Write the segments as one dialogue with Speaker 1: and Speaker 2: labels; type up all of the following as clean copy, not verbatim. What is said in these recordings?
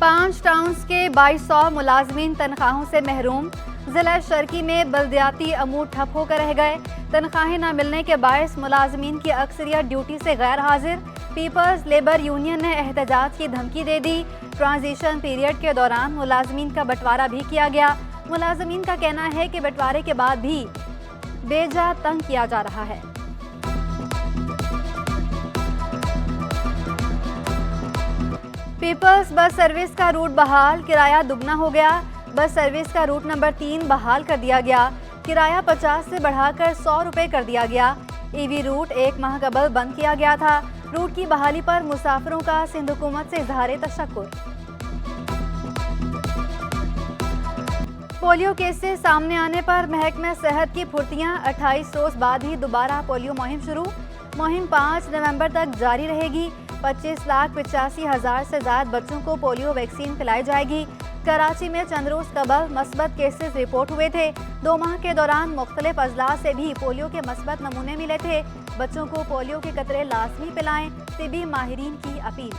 Speaker 1: 5 towns के 2200 मुलाजमीन तनख्वाहों से महरूम। जिला शर्की में बल्दियाती अमूर ठप होकर रह गए। तनख्वाहें न मिलने के बायस मुलाजमीन की अक्सरियत ड्यूटी से गैर हाजिर। पीपल्स लेबर यूनियन ने एहतजाज की धमकी दे दी। ट्रांजिशन पीरियड के दौरान मुलाजमीन का बंटवारा भी किया गया। मुलाजमीन का कहना है कि बंटवारे के बाद भी बेजा तंग किया जा रहा है। पीपल्स बस सर्विस का रूट बहाल, किराया दुगना हो गया। बस सर्विस का रूट नंबर 3 बहाल कर दिया गया। किराया 50 से बढ़ाकर 100 रुपए कर दिया गया। ईवी रूट 1 माह कबल बंद किया गया था। रूट की बहाली पर मुसाफिरों का सिंध हुकूमत से इजहार तशक्कुर। पोलियो केसेस सामने आने पर महकमा सेहत की फुर्तियां। 28 रोज बाद ही दोबारा पोलियो मुहिम शुरू। मुहिम 5 नवंबर तक जारी रहेगी। 25,85,000 से ज्यादा बच्चों को पोलियो वैक्सीन पिलाई जाएगी। कराची में चंद रोज कबल मस्बत केसेस रिपोर्ट हुए थे। 2 माह के दौरान मुख्तलिफ अजला से भी पोलियो के मस्बत नमूने मिले थे। बच्चों को पोलियो के कतरे लाजमी पिलाएं, तिबी माहिरीन की अपील।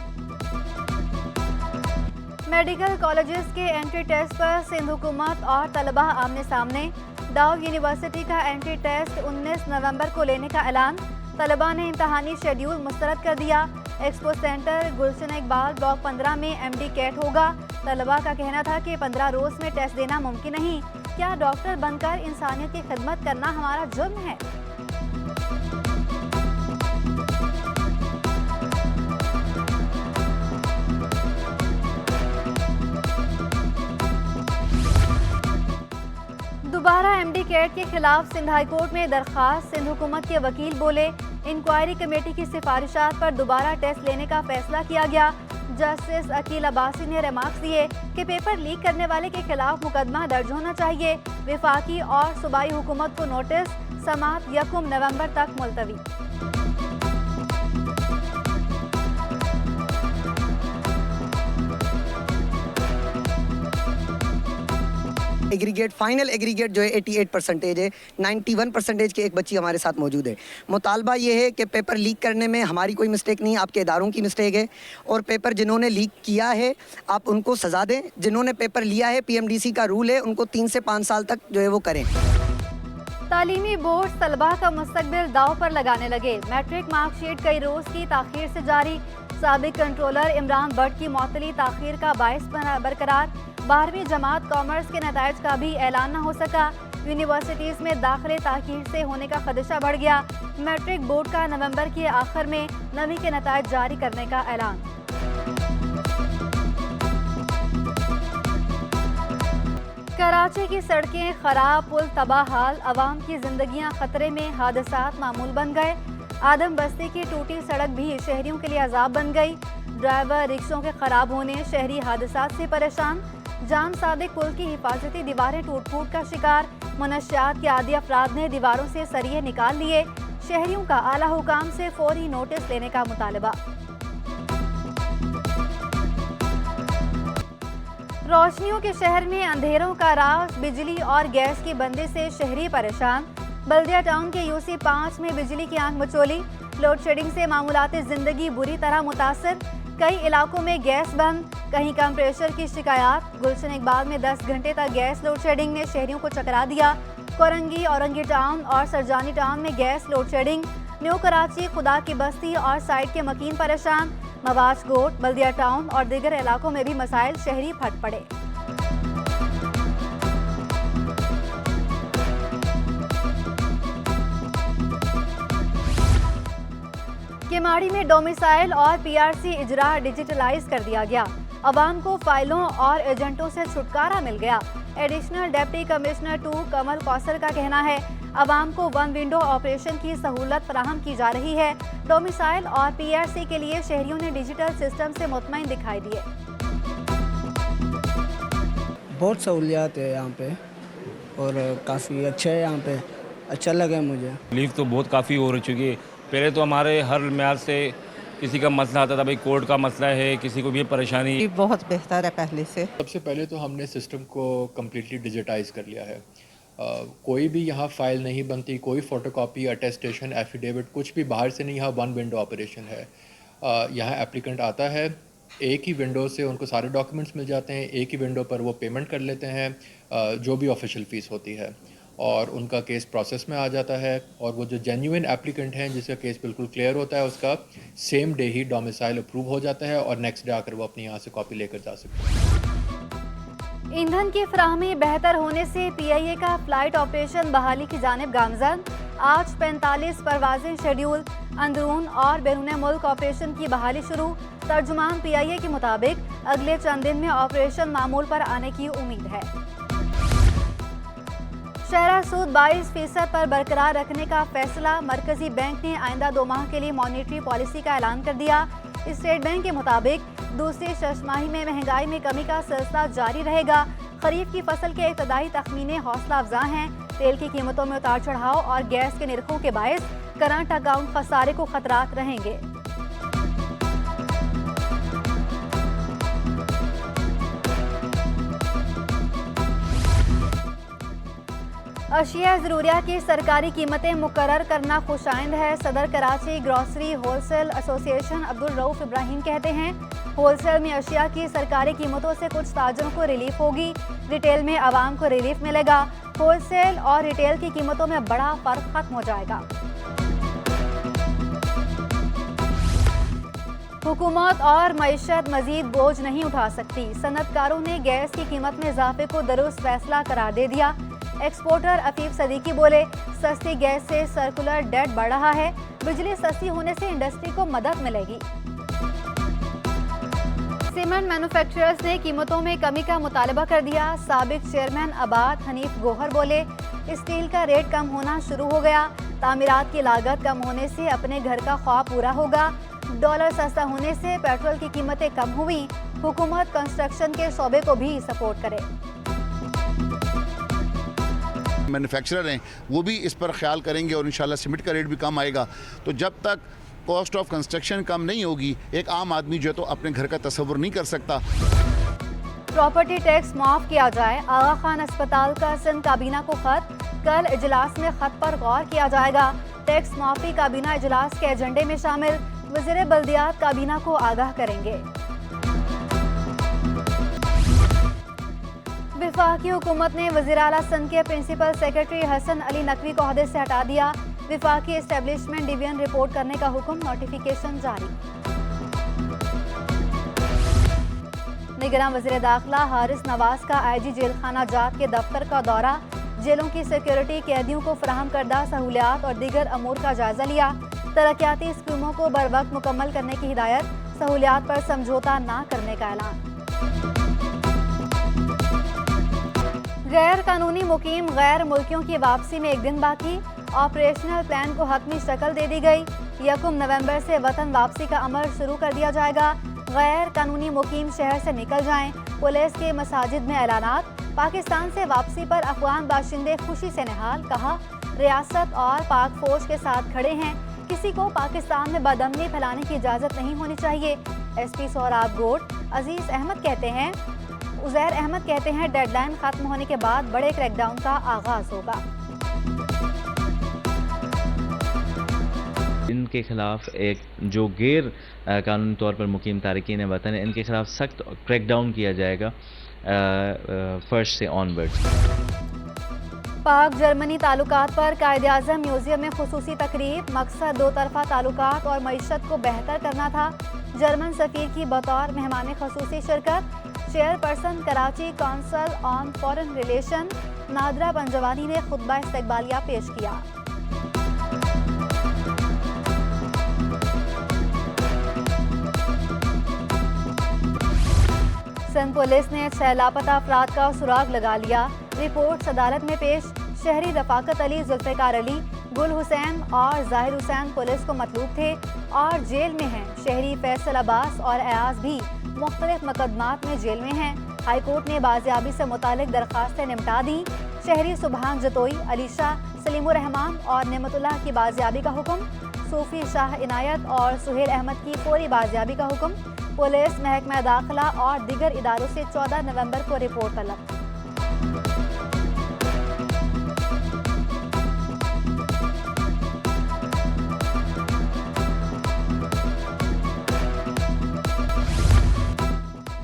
Speaker 1: मेडिकल कॉलेजेस के एंट्री टेस्ट पर सिंध हुकूमत और तलबा आमने सामने। दाऊद यूनिवर्सिटी का एंट्री टेस्ट 19 नवंबर को लेने का ऐलान। तलबा ने इम्तहानी शेड्यूल मुस्तरद कर दिया। एक्सपो सेंटर गुलशन इकबाल ब्लॉक 15 में MD कैट होगा। तलबा का कहना था कि 15 रोज में टेस्ट देना मुमकिन नहीं। क्या डॉक्टर बनकर इंसानियत की खिदमत करना हमारा जुर्म है? दोबारा MD कैट के खिलाफ सिंध हाई कोर्ट में दरखास्त। सिंध हुकूमत के वकील बोले, इंक्वायरी कमेटी की सिफारिशात पर दोबारा टेस्ट लेने का फैसला किया गया। जस्टिस अकील अब्बासी ने रिमार्क्स दिए कि पेपर लीक करने वाले के खिलाफ मुकदमा दर्ज होना चाहिए। विफाकी और सूबाई हुकूमत को नोटिस। समाअत 1 नवंबर तक मुलतवी।
Speaker 2: एग्रीगेट फाइनल एग्रीगेट जो है 88% है। 91% की एक बच्ची हमारे साथ मौजूद है। मुतालबा ये है कि पेपर लीक करने में हमारी कोई मिस्टेक नहीं, आपके इदारों की मिस्टेक है। और पेपर जिन्होंने लीक किया है आप उनको सज़ा दें। जिन्होंने पेपर लिया है, PMDC का रूल है, उनको 3 से 5 साल तक जो है वो करें।
Speaker 1: तालीमी बोर्ड तलबा का मुस्तकबिल दाव पर लगाने लगे। मैट्रिक मार्कशीट कई रोज की ताखीर से जारी। साबिक कंट्रोलर इमरान भट्ट की मअतली ताखीर का बायस बरकरार। 12वीं जमात कॉमर्स के नताइज का भी ऐलान न हो सका। यूनिवर्सिटीज में दाखिले ताखीर से होने का खदशा बढ़ गया। मैट्रिक बोर्ड का नवंबर के आखिर में नवी के नताइज जारी करने का ऐलान। कराची की सड़कें खराब, पुल तबाह हाल, अवाम की जिंदगियां खतरे में। हादसात मामूल बन गए। आदम बस्ती की टूटी सड़क भी शहरियों के लिए अजाब बन गई। ड्राइवर रिक्शों के खराब होने, शहरी हादसात से परेशान। जान सादिक पुल की हिफाजती दीवारें टूट फूट का शिकार। मुनशियात के आदी अफराद ने दीवारों से सरिये निकाल लिए। शहरियों का आला हुकाम से फौरी नोटिस लेने का मुतालबा। रोशनियों के शहर में अंधेरों का राज। बिजली और गैस की बंदी से शहरी परेशान। बल्दिया टाउन के UC 5 में बिजली की आंख मचोली। लोड शेडिंग से मामूलाती जिंदगी बुरी तरह मुतासर। कई इलाकों में गैस बंद, कहीं कम प्रेशर की शिकायत। गुलशन इकबाल में 10 घंटे तक गैस लोड शेडिंग ने शहरियों को चकरा दिया। कोरंगी, औरंगी टाउन और सरजानी टाउन में gas load shedding. New Karachi, खुदा की बस्ती और साइड के मकीन परेशान। मवाज कोट, बल्दिया टाउन और दीगर इलाकों में भी मसाइल, शहरी फट पड़े। केमाड़ी में डोमिसाइल और PRC इजरा डिजिटलाइज कर दिया गया। अवाम को फाइलों और एजेंटों से छुटकारा मिल गया। एडिशनल डिप्टी कमिश्नर 2 कमल कौसर का कहना है, अवाम को 1 विंडो ऑपरेशन की सहूलत फराहम की जा रही है। डोमिसाइल और PRC के लिए शहरियों ने डिजिटल सिस्टम से मुतमईन दिखाई दिए।
Speaker 3: बहुत सहूलियात है यहाँ पे और काफ़ी अच्छा है यहाँ पे, अच्छा लगा मुझे।
Speaker 4: तकलीफ तो बहुत काफ़ी हो चुकी है। पहले तो हमारे हर म्याद से किसी का मसला आता था, भाई कोर्ट का मसला है, किसी को भी परेशानी।
Speaker 5: बहुत बेहतर है पहले से।
Speaker 6: सबसे पहले तो हमने सिस्टम को कम्प्लीटली डिजिटाइज कर लिया है। कोई भी यहाँ फ़ाइल नहीं बनती, कोई फ़ोटोकॉपी, अटेस्टेशन, एफिडेविट कुछ भी बाहर से नहीं। यहाँ 1 विंडो ऑपरेशन है। यहाँ एप्लीकेंट आता है, एक ही विंडो से उनको सारे डॉक्यूमेंट्स मिल जाते हैं, एक ही विंडो पर वो पेमेंट कर लेते हैं जो भी ऑफिशियल फ़ीस होती है, और उनका केस प्रोसेस में आ जाता है। और वो जो जेन्युइन एप्लीकेंट हैं जिसका केस बिल्कुल क्लियर होता है, उसका सेम डे ही डोमिसाइल अप्रूव हो जाता है और नेक्स्ट डे आकर वो अपनी यहाँ से कॉपी लेकर जा सकते हैं।
Speaker 1: ईंधन की फराहमी बेहतर होने से पीआईए का फ्लाइट ऑपरेशन बहाली की जानिब गामजन। आज 45 परवाजें शेड्यूल, अंदरून और बैरून मुल्क ऑपरेशन की बहाली शुरू। तर्जुमान पीआईए के मुताबिक अगले चंद दिन में ऑपरेशन मामूल पर आने की उम्मीद है। शरह सूद 22% पर बरकरार रखने का फैसला। मरकजी बैंक ने आइंदा 2 माह के लिए मॉनेटरी पॉलिसी का ऐलान कर दिया। स्टेट बैंक के मुताबिक दूसरी छमाही में महंगाई में कमी का सिलसिला जारी रहेगा। खरीफ की फसल के इब्तदाई तखमीने हौसला अफजा हैं। तेल की कीमतों में उतार चढ़ाव और गैस के निर्खों के बायस करंट अकाउंट खसारे को खतरात रहेंगे। अशिया ज़रूरिया की सरकारी कीमतें मुकर्रर करना खुशाइंद है। सदर Karachi grocery wholesale association Abdul Rauf Ibrahim कहते हैं, होलसेल में अशिया की सरकारी कीमतों से कुछ ताजरों को रिलीफ होगी, रिटेल में आवाम को रिलीफ मिलेगा। होलसेल और रिटेल की कीमतों में बड़ा फर्क खत्म हो जाएगा। हुकूमत और मईशत मजीद बोझ नहीं उठा सकती। सनतकारों ने गैस की कीमत में इजाफे को दुरुस्त फैसला करार दे दिया। एक्सपोर्टर अफीफ सदीकी बोले, सस्ती गैस से सर्कुलर डेट बढ़ रहा है, बिजली सस्ती होने से इंडस्ट्री को मदद मिलेगी। सीमेंट मैन्युफैक्चरर्स ने कीमतों में कमी का मुतालबा कर दिया। साबिक चेयरमैन आबाद हनीफ गोहर बोले, स्टील का रेट कम होना शुरू हो गया, तामीरात की लागत कम होने से अपने घर का ख्वाब पूरा होगा। डॉलर सस्ता होने से पेट्रोल की कीमतें कम हुई। हुकूमत कंस्ट्रक्शन के शोबे को भी सपोर्ट करे।
Speaker 5: मैन्युफैक्चरर हैं वो भी इस पर ख्याल करेंगे और इंशाल्लाह सीमेंट का रेट भी कम आएगा। तो जब तक कॉस्ट ऑफ कंस्ट्रक्शन कम नहीं होगी, एक आम आदमी जो है तो अपने घर का तस्वुर नहीं कर सकता।
Speaker 1: प्रॉपर्टी टैक्स माफ किया जाए। आगा खान अस्पताल का सिंध काबीना को खत। कल इजलास में खत पर गौर किया जाएगा। टैक्स माफी काबीना इजलास के एजेंडे में शामिल। वज़ीर बल्दियात काबीना को आगाह करेंगे। वफाकी हुकूमत ने वज़ीर आला सिंध के प्रिंसिपल सेक्रेटरी हसन अली नकवी को ओहदे से हटा दिया। वफाकी एस्टेब्लिशमेंट डिवीजन रिपोर्ट करने का हुक्म, नोटिफिकेशन जारी। निगरान वज़ीर दाखिला हारिस नवाज का आईजी जेल खाना जात के दफ्तर का दौरा। जेलों की सिक्योरिटी, कैदियों को फराहम करदा सहूलियात और दीगर अमूर का जायजा लिया। तरक्याती स्कीमों को बर वक्त मुकम्मल करने की हिदायत। सहूलियात पर समझौता न करने का ऐलान। गैर कानूनी मुकीम गैर मुल्कियों की वापसी में 1 दिन बाकी। ऑपरेशनल प्लान को हतमी शक्ल दे दी गई। 1 नवंबर से वतन वापसी का अमल शुरू कर दिया जाएगा। गैर कानूनी मुकीम शहर से निकल जाएं। पुलिस के मसाजिद में ऐलानात। पाकिस्तान से वापसी पर अफगान बाशिंदे खुशी से निहाल। कहा, रियासत और पाक फौज के साथ खड़े हैं। किसी को पाकिस्तान में बदअमनी फैलाने की इजाज़त नहीं होनी चाहिए। SP सोहराब गोट अजीज अहमद कहते हैं, उज़ैर अहमद कहते हैं, डेडलाइन खत्म होने के बाद बड़े क्रैकडाउन का आगाज होगा।
Speaker 7: इनके खिलाफ एक जो गैर कानूनी तौर पर मुकीम तारकीन वतन है, इनके खिलाफ सख्त क्रैकडाउन किया जाएगा 1 से ऑनवर्ड्स।
Speaker 1: पाक जर्मनी ताल्लुकात पर कायद-ए-आज़म म्यूजियम में खुसूसी तकरीब। मकसद 2 तरफा ताल्लुकात और मईशत को बेहतर करना था। जर्मन सफीर की बतौर मेहमान खसूसी शिरकत। Chairperson Karachi council on foreign relation NADRA Panjwani ने खुतबा इस्तकबालिया पेश किया। सिंध पुलिस ने 6 लापता अफराद का सुराग लगा लिया। रिपोर्ट अदालत में पेश। शहरी रफाकत अली, जुल्फ़िकार अली, गुल हुसैन और जाहिर हुसैन पुलिस को मतलूब थे और जेल में हैं। शहरी फैसल अब्बास और अयाज भी मुख्तलिफ मुकदमात में जेल में हैं। हाईकोर्ट ने बाजियाबी से मुतालिक दरखास्तें निपटा दी। शहरी सुबहान जतोई, अली शाह, सलीमुर रहमान और नेमतुल्लाह की बाजियाबी का हुक्म। सूफी शाह इनायत और सुहेल अहमद की फौरी बाजियाबी का हुक्म। पुलिस, महकमा दाखिला और दीगर इदारों से 14 नवंबर को रिपोर्ट तलब।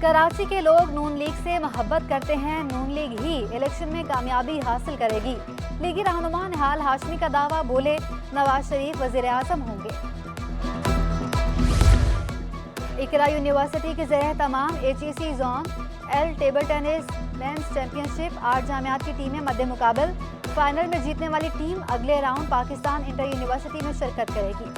Speaker 1: कराची के लोग नून लीग से मोहब्बत करते हैं, नून लीग ही इलेक्शन में कामयाबी हासिल करेगी। लीगी रहनुमा निहाल हाशमी का दावा, बोले नवाज शरीफ वज़ीर-ए-आज़म होंगे। इकरा यूनिवर्सिटी के ज़रिए तमाम HEC zonal table tennis men's championship 8 जामियात की टीमें मद्दे मुकाबल। फाइनल में जीतने वाली टीम अगले राउंड पाकिस्तान इंटर यूनिवर्सिटी में शिरकत करेगी।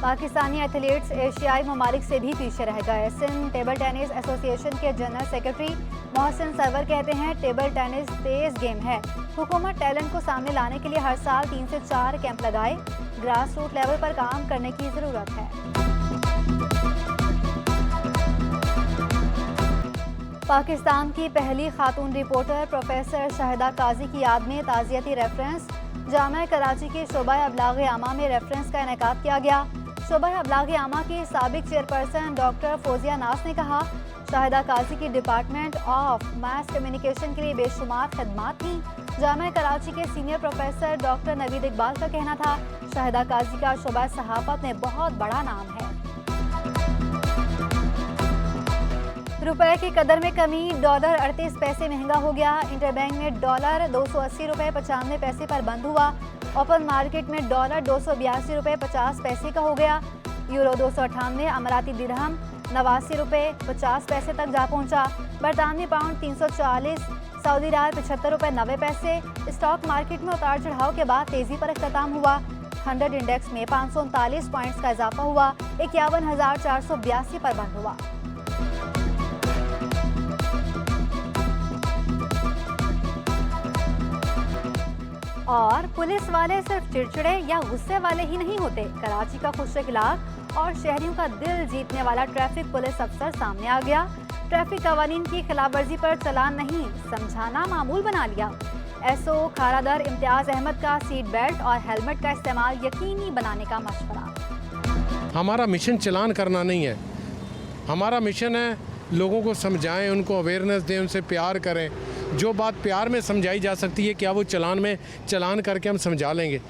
Speaker 1: पाकिस्तानी एथलीट्स एशियाई ममालिक से भी पीछे रह गए। सिंध टेबल टेनिस एसोसिएशन के जनरल सेक्रेटरी मोहसिन सरवर कहते हैं, टेबल टेनिस तेज गेम है। हुकूमत टैलेंट को सामने लाने के लिए हर साल 3 से 4 कैंप लगाए। ग्रास रूट लेवल पर काम करने की ज़रूरत है। पाकिस्तान की पहली खातून रिपोर्टर प्रोफेसर शाहिदा काजी की याद में ताज़ियती रेफरेंस। जामिया कराची के शोबा अबलाग आमा में रेफरेंस का इनेकाद किया गया। शोबा अबलाग आमा की साबिक चेयरपर्सन डॉक्टर फौजिया नास ने कहा, शाहिदा काजी की डिपार्टमेंट ऑफ मास कम्युनिकेशन के लिए बेशुमार खदमात थी। जामिया कराची के senior professor doctor Naveed Iqbal का कहना था, शाहिदा काजी का शोबा सहाफत में बहुत बड़ा नाम है। रुपए की कदर में कमी, डॉलर 38 पैसे महंगा हो गया। इंटरबैंक में डॉलर 280 रुपये 95 पैसे पर बंद हुआ। ओपन मार्केट में डॉलर 282 रुपये 50 पैसे का हो गया। यूरो 298, अमाराती दिरहम 89 रुपये 50 पैसे तक जा पहुंचा। बरतानवी पाउंड 340, सऊदी रियाल 75 रुपये 90 पैसे। स्टॉक मार्केट में उतार चढ़ाव के बाद तेजी पर अख्ताम हुआ। 100 इंडेक्स में 539 पॉइंट्स का इजाफा हुआ। 51,482 पर बंद हुआ। और पुलिस वाले सिर्फ चिड़चिड़े या गुस्से वाले ही नहीं होते। कराची का खुश अखलाक और शहरियों का दिल जीतने वाला ट्रैफिक पुलिस अफसर सामने आ गया। ट्रैफिक कवानीन की खिलाफवर्जी पर चालान नहीं, समझाना मामूल बना लिया। एसओ खारादर इम्तियाज अहमद का सीट बेल्ट और हेलमेट का इस्तेमाल यकीनी बनाने का मशवरा।
Speaker 8: हमारा मिशन चालान करना नहीं है, हमारा मिशन है लोगों को समझाएं, उनको अवेयरनेस दें, उनसे प्यार करें। जो बात प्यार में समझाई जा सकती है क्या वो चालान में चालान करके हम समझा लेंगे।